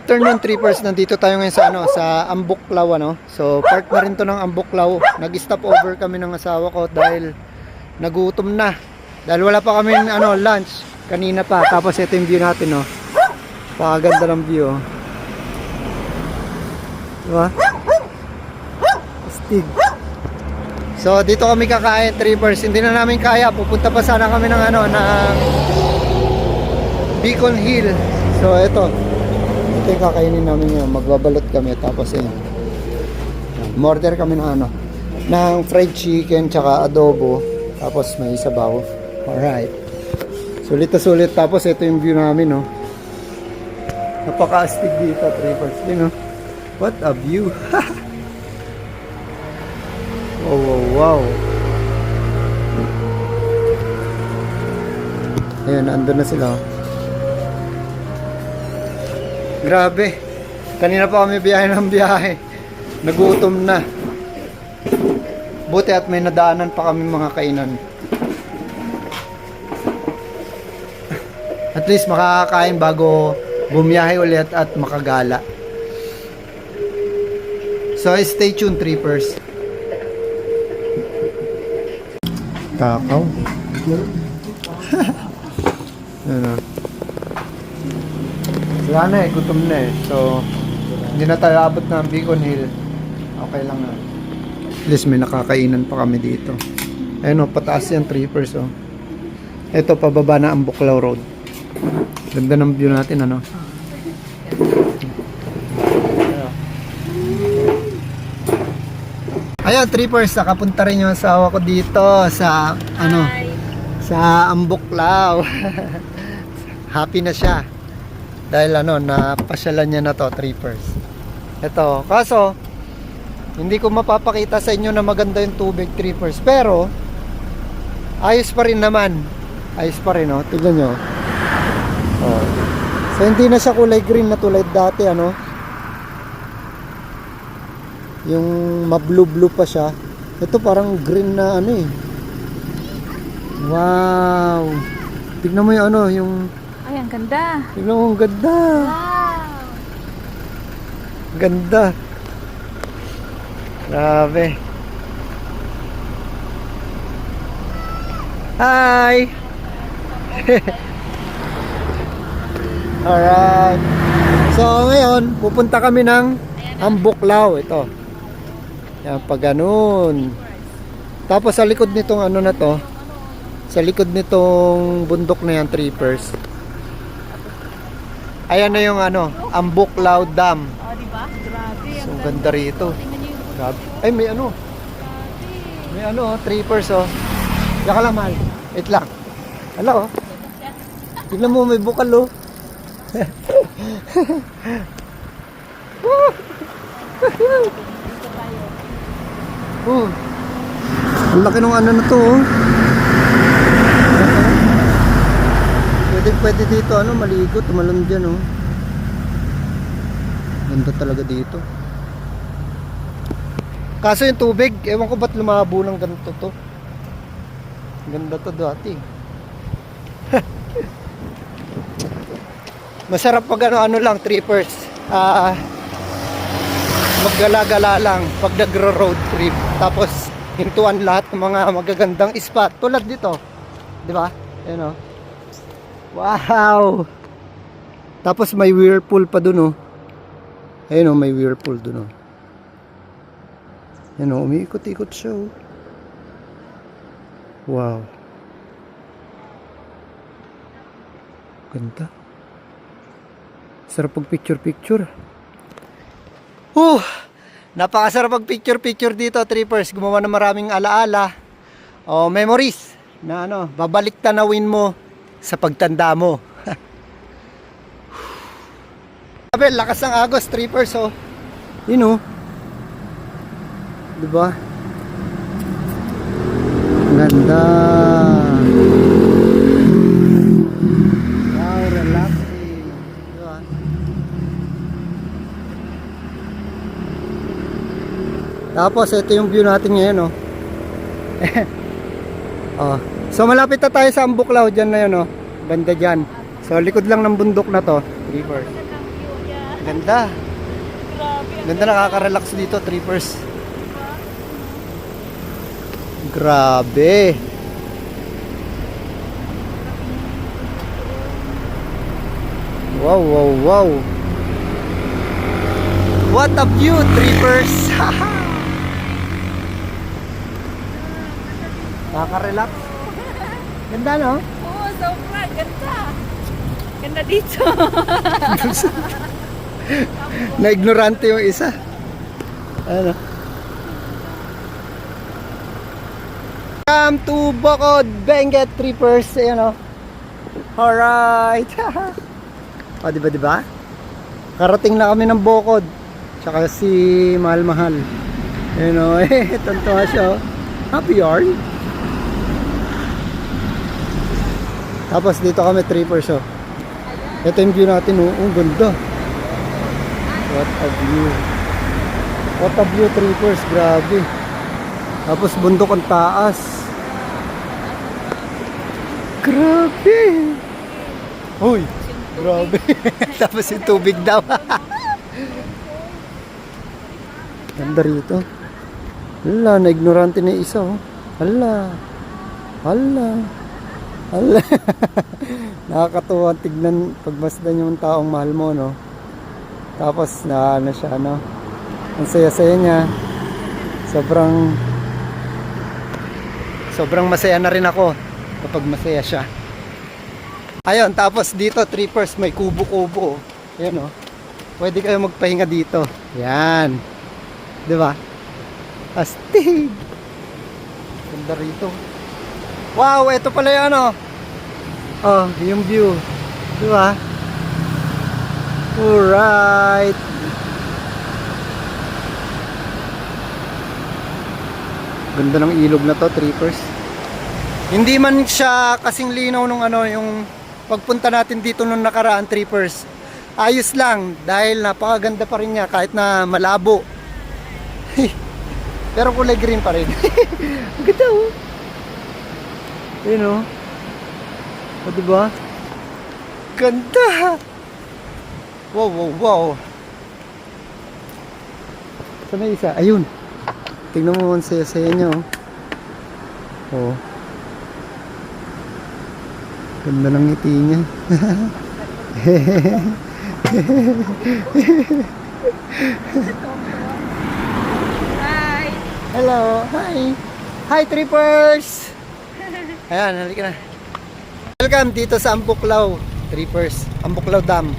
afternoon, trippers. Nandito tayo ngayon sa sa Ambuklaw, So, part na rin to ng Ambuklaw. Nag-stop over kami ng asawa ko dahil nagutom na. Dahil wala pa kami lunch kanina pa. Tapos ito yung view natin, Pakaganda ng view, Diba? Astig. So, dito kami kakain, trippers. Hindi na namin kaya. Pupunta pa sana kami ng ng Beacon Hill. So, ito yung kakainin namin ngayon. Magbabalot kami. Tapos order kami ng fried chicken tsaka adobo. Tapos may sabaw. Alright. Sulit na sulit. Tapos ito yung view namin, Napaka-astig dito, trippers. What a view. Wow. Ayun, andun na sila. Grabe. Kanina pa kami biyahe ng biyahe. Nagutom na. Buti at may nadaanan pa kami mga kainan. At least makakakain bago bumiyahe ulit at makagala. So stay tuned, trippers. Takaw. Wala na gutom na So, hindi na tayo abot ng Beacon Hill. Okay lang na. At least may nakakainan pa kami dito. Ayun pataas yan, trippers, Ito, pababa na Ambuklaw Road. Ganda ng view natin, Ayan, trippers, nakapunta rin yung asawa ko dito sa sa Ambuklaw. Happy na siya. Dahil napasyalan niya na to, trippers. Ito, kaso hindi ko mapapakita sa inyo na maganda yung tubig, trippers. Pero ayos pa rin naman. Ayos pa rin, tignan nyo. So hindi na siya kulay green na tulad dati, yung ma-blue pa siya. Ito parang green na Wow. Tignan mo yung yung ay, ang ganda. Tignan mo, ang ganda. Wow. Ganda. Grabe. Hi. Alright. So ngayon, pupunta kami ng Ambuklaw. Ito. Yan, pag ganun. Tapos sa likod nitong na to, sa likod nitong bundok na yan, trippers. Ayan na yung Ambuklaw Dam. Oh, di ba? Grabe. So ganda rito. Grabe. Ay, may may trippers, Yaka lang, mahal. Wait lang. Hala, tignan mo, may bukal, Ang laki ng na to, Pwede dito maligo, tumalon dyan, Ganda talaga dito. Kaso yung tubig, ewan ko ba't lumabo ng ganito to. Ganda to dati. Masarap pag lang, trippers. Maggala-gala lang pag nagro-road trip. Tapos hintuan lahat ng mga magagandang spot tulad dito. 'Di ba? Ayun Wow. Tapos may whirlpool pa dun, Ayun may whirlpool dun, Ayun umiikot-ikot siya, Wow. Ganda. Sarap pag picture-picture. Napakasarap pag picture-picture dito, trippers. Gumawa ng maraming alaala o memories na babalik tanawin mo sa pagtanda mo. Sabi, lakas ng agos, trippers, diba? Ganda. Wow, relaxing. Diba? Tapos, ito yung view natin ngayon, So malapit na tayo sa Ambuklaw, dyan na yun, banda dyan. So likod lang ng bundok na to. River. Ganda. Grabe. Ganda, nakaka-relax dito, trippers. Grabe. Wow, wow, wow. What a view, trippers. Nakaka-relax. Ganda, no? Oo, sobra. Ganda. Ganda dito. Na-ignorante yung isa. Ano? Welcome to Bocod, Benguet, Trippers. Ayan, o. Alright. O, diba? Karating na kami ng Bocod. Tsaka si Mahal-Mahal. Ayan, o. Tontuwa siya, o. Happy yarn. Tapos dito kami, Trippers, o. Ito yung view natin, o. Ang ganda. What a view. What a view, Trippers. Grabe. Tapos bundok ang taas. Grabe. Uy, grabe. Tapos yung tubig daw. Ganda rito. Hala, na-ignorante na isa, oh. Hala. Nakakatuwa tignan pagmasdan yung taong mahal mo, no? Tapos na ano siya, no? Ang saya-saya niya. Sobrang masaya na rin ako kapag masaya siya. Ayun, tapos dito, Trippers, may kubo-kubo. Ayan, oh. Pwede kayo magpahinga dito. Yan. Di ba? Astig. Ganda rito. Wow, ito pala yung ano. Oh, yung view. Di ba? Alright. Ganda ng ilog na to, Trippers. Hindi man siya kasing linaw nung ano, yung pagpunta natin dito nung nakaraan, Trippers. Ayos lang dahil napakaganda pa rin niya kahit na malabo. Pero kulay green pa rin. Ang ganda, oh. Yun, oh. O, diba? Ganda. Wow. Saan na isa? Ayun. Tingnan mo ang saya-saya niya, oh. Oh. Ganda ng ngiti niya. Hi. Hello. Hi. Hi, Trippers. Ayan, halika na. Welcome dito sa Ambuklaw, Trippers. Ambuklaw Dam.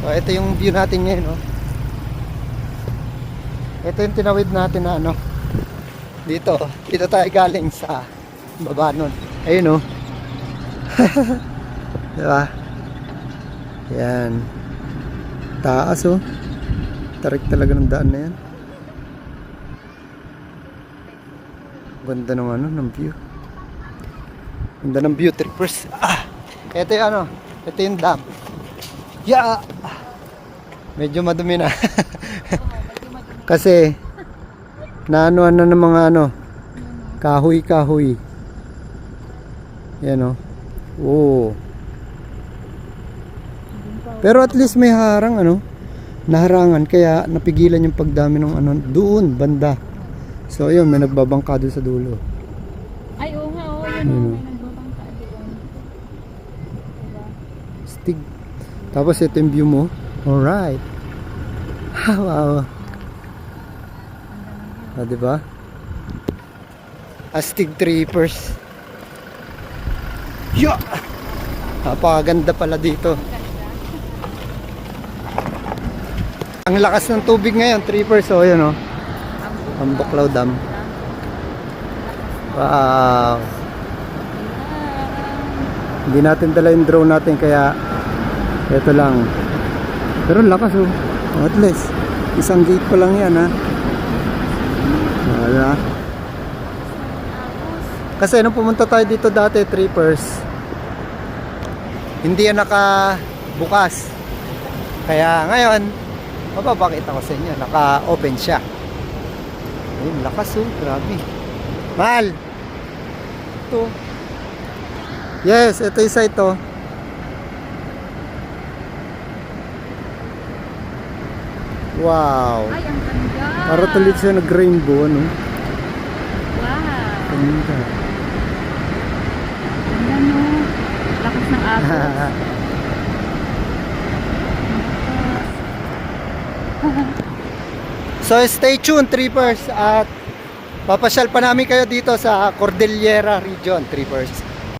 So, ito yung view natin ngayon, oh. Ito yung tinawid natin na ano. Dito tayo galing sa baba nun. Ayun, oh. Diba? Yan. Taas, oh. Tarik talaga ng daan na yan. Ganda ng ano, ng view. Ganda ng view, Trippers. Ito yung ano. Ito yung dam. Yeah! Medyo madumi na. Kasi naanuan na ng mga ano, kahoy. Yan, oh. Oh. Pero at least may harang, ano, naharangan, kaya napigilan yung pagdami ng ano doon banda. So ayun, may nagbabangka doon sa dulo. Ay, oo nga, oo. Yun, may nagbabangka doon. Diba? Stig. Tapos ito yung view mo. Alright. Wow. Ah, diba? Astig, Trippers. Yeah! Napakaganda pala dito. Ang lakas ng tubig ngayon, Trippers. So, yun, oh. Ambuklaw Dam. Wow. Hindi natin dala yung drone natin, kaya ito lang. Pero lakas, oh. At least isang gate pa lang yan, ha. Wala. Kasi nung pumunta tayo dito dati, Trippers, hindi yan nakabukas. Kaya ngayon, mapapakita ko sa inyo, naka-open siya. Ayun, lakas, oh. Grabe. Mahal. Ito. Yes, ito isa ito. Wow. Ay, ang ganda. Para tuloy siya nag-rainbow, ano? Wow. Ganda. Ganda no. Lakas ng agos. So stay tuned, trippers, at papasyal pa namin kayo dito sa Cordillera region, trippers.